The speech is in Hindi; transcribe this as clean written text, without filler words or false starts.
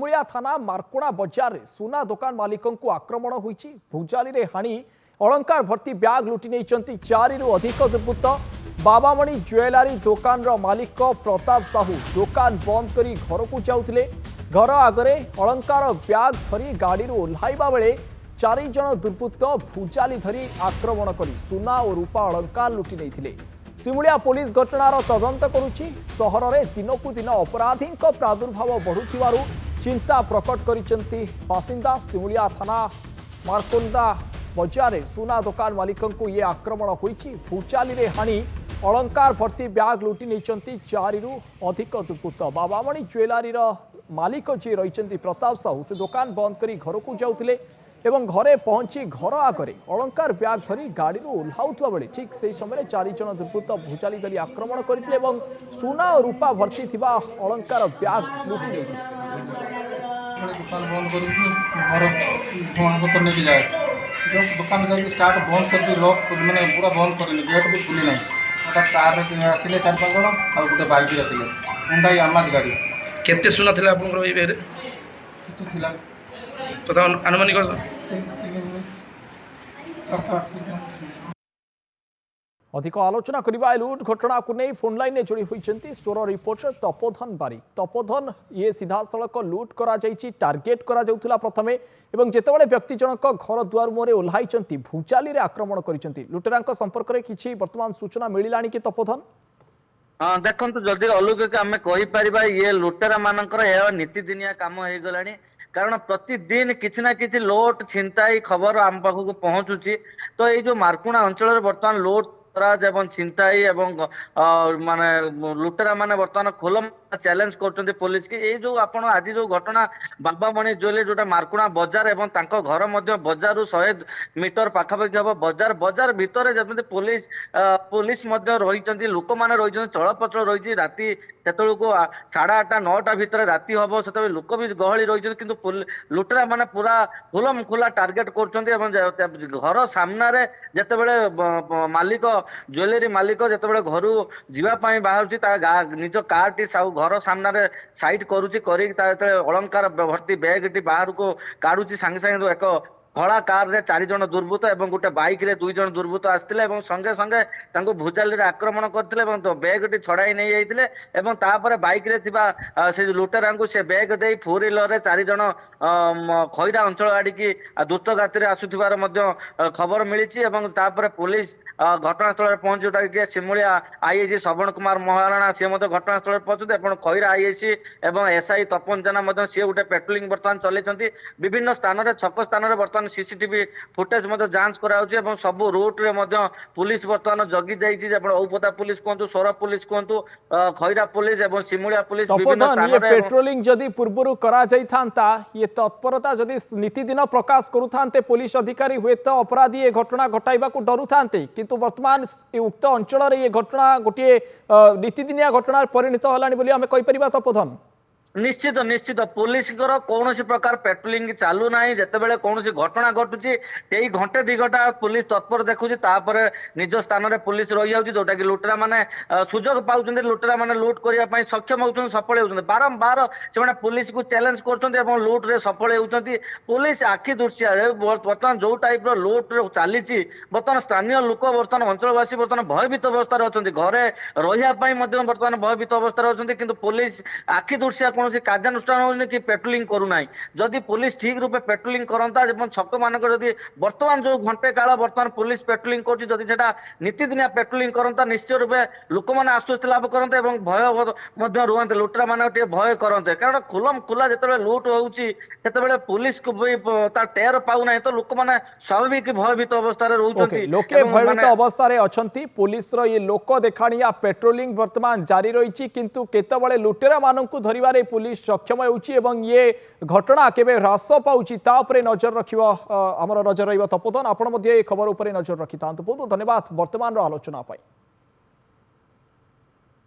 सिमुलिया थाना मार्कुणा बजार में सुना दुकान मालिकों को आक्रमण होईछि। भुजाली रे हाणी अलंकार भर्ती ब्याग लुटि नहीं 4 रु अधिक दुर्बृत्त। बाबामणि ज्वेलरी दुकान रो मालिक प्रताप साहू दुकान बंद करी घर को जाउथिले। घर आगरे अलंकार ब्याग धरी गाड़ी ओह्लाइबा बेले 4 जन दुर्बृत्त भुजाली धरी आक्रमण करी सुना और रूपा अलंकार लुटि नहीं। सिमुलिया पुलिस घटनार तदंत करुछि। सहर में दिनकू दिन अपराधी प्रादुर्भाव बढ़ुथिबारु चिंता प्रकट करिसेंति बासिंदा। सिमुलिया थाना मार्कुंडा बजार में सुना दुकान मालिकों को ये आक्रमण होईछि। भुचाली रे हाणी अलंकार भर्ती ब्याग लुटि नहीं 4 रु अधिक दुर्बृत्त। बाबामणि ज्वेलरी मालिक जी रही प्रताप साहू से दुकान बंद करी घर को जाउथिले एवं घरे पहुंची घर आगरे अलंकार ब्याग धरी गाड़ी ओह्लाउथुवा बेले ठीक से समय 4 जन दुर्बृत्त भुजाली धरी आक्रमण करथिले एवं सुना और रूपा भर्ती थिबा अलंकार ब्याग लुटि नेथिले। दुकान बंद कर घर तो नहीं जाए जस्ट दुकान जाके स्टार्ट बंद कर लॉक मैंने पूरा बंद कर गेट भी खुली ना हठात कार आसिले 4-5 जन और गोटे बाइक रखिले हुंडई आमाज गाड़ी केते सुना थिला आपनकर ए बेरे कितु थिला तथा अनुमानिक अधिक आलोचना करबा लुट घटना को नहीं फोन लाइन में जोड़ी होती स्वर रिपोर्टर तपोधन बारी। तपोधन ये सीधा सड़क लुट करा जायछि टार्गेट करा जाउथुला प्रथमे एवं जेतेबेले व्यक्ति जनक घर दुआर मुहरे ओह्लाइचंती भुचाली रे आक्रमण करिसंती लुटेरांक संपर्क रे किछि वर्तमान सूचना मिलिलानी कि तपोधन? हाँ देखो जदि अलौकिक आम कहीपर ये लुटेरा मानकर नीतिदिनिया कम हो गलानी कारण प्रतिदिन किसी ना किसी लोट छिनताई खबर आम पाखक पहुंचुची। तो ये जो मार्कुणा अंचल बर्तमान लोट एवं छिनताई एवं माने लुटेरा माने बर्तमान खोलम चैलेंज करछन्ती पुलिस की। ये जो आपण आज जो घटना बाबामणि ज्वेलरी जोटा मार्कुणा बजार एवं तांको घर मध्य बजार 100 मीटर पाखापाखि हम बजार बजार भितर जब पुलिस पुलिस मध्य रही लोक मैंने रही चलप्रचल रही राति को 8:30-9टा भितर राति हम से लोक भी गहली रही किंतु लुटेरा माने पूरा खुलम खुला टार्गेट कर घर सामने जितेबले मालिक ज्वेलरी मालिक जितेबले घर जावाई बाहर निज कार टी घर सामने साइड करुच्ची अलंकार भर्ती बैग टी बाहर को काढ़ुची सांगे सांगे एक कला कार रे 4 जन दुर्बृत्त एवं गोटे बाइक रे 2 जन दुर्बृत्त आसते संगे संगे भुजाली रे आक्रमण करते बैग टी छड़ाई नहीं जाइए एवं तापर बाइक रे थिबा से लुटेरा को से बैग दे 4 व्हीलर रे 4 जन खैरा अंचल आड़ी की द्रुत गति आसुथिबार खबर मिली तापर पुलिस घटनास्थल पहुंच जोटा कि सिमुलिया आईआईसी श्रवण कुमार महाराणा सी घटनास्थल पहुंचते खैरा आईआईसी एवं एसआई तपन जेना सी गोटे पेट्रोलिंग बर्तमान चलती विभिन्न स्थान में छक स्थान में बर्तमान सीसीटीवी फुटेज जांच कराउछि सब रूट रे पुलिस बर्तमान जगी जाइछि औपदा पुलिस कहतु सोर पुलिस कहतु खैरा पुलिस एवं सिमुलिया पुलिस विभिन्न स्थान में पेट्रोलिंग जदि पूर्व करा जाई थांता ये तत्परता जदि नीतिदिन प्रकाश करुथांते पुलिस अधिकारी हुए तो अपराधी ये घटना घटाइबा को डरु थांते किंतु वर्तमान उक्त अंचल रे ये घटना गोटे नीतिदिनिया घटना परिणत हलानी बोली हमें कहि परिबा तपोधन? निश्चित निश्चित पुलिस कौन प्रकार पेट्रोलिंग चालू ना जितेबाला कौन घटना घटुची यही घंटे 2 घंटा पुलिस तत्पर देखुची निज स्थान में पुलिस रही जाऊँगी जोटा कि लुटेरा माने सुजोग पाँच लुटेरा माने लुट करने सक्षम होती सफल होती बारंबार से पुलिस को चैलेंज कर लुट रे सफल होती पुलिस आखि दृश्य बर्तमान जो टाइप लुट चली बर्तमान स्थानीय लोक बर्तमान अंचलवासी बर्तमान भयभीत अवस्था अच्छा घरे रही बर्तमान भयभीत अवस्था अच्छा किंतु पुलिस आखि दृश्य कौन कार्यानुष्ठान हो कि पेट्रोलिंग करूना जदि पुलिस ठीक रूपे पेट्रोलिंग करता छक मानक जदि बर्तमान जो घंटे काल बर्तमान पुलिस पेट्रोलिंग कर नीतिदिनिया पेट्रोलिंग करता निश्चय रूपे लोक मैंने आश्वस्त लाभ करते भय रुहते लुटेरा मान भय करते कारण खुलम खुला जिते लुट होते पुलिस को भी टेर पाऊना तो लोक मैंने स्वाभाविक भयभीत अवस्था लोके भयभीत अवस्था अच्छा पुलिस ये लोक देखाणिया पेट्रोलिंग वर्तमान जारी रही किंतु केतबळे लुटेरा मानक धरिबारे पुलिस सक्षम होउची एवं ये घटना केबे ह्रास पाउची ता उपरे नजर रखिबो हमर नजर रहिबो तपोधन आपण मध्ये ए खबर उपरे नजर रखितांत बहुत धन्यवाद वर्तमान रो आलोचना पाई।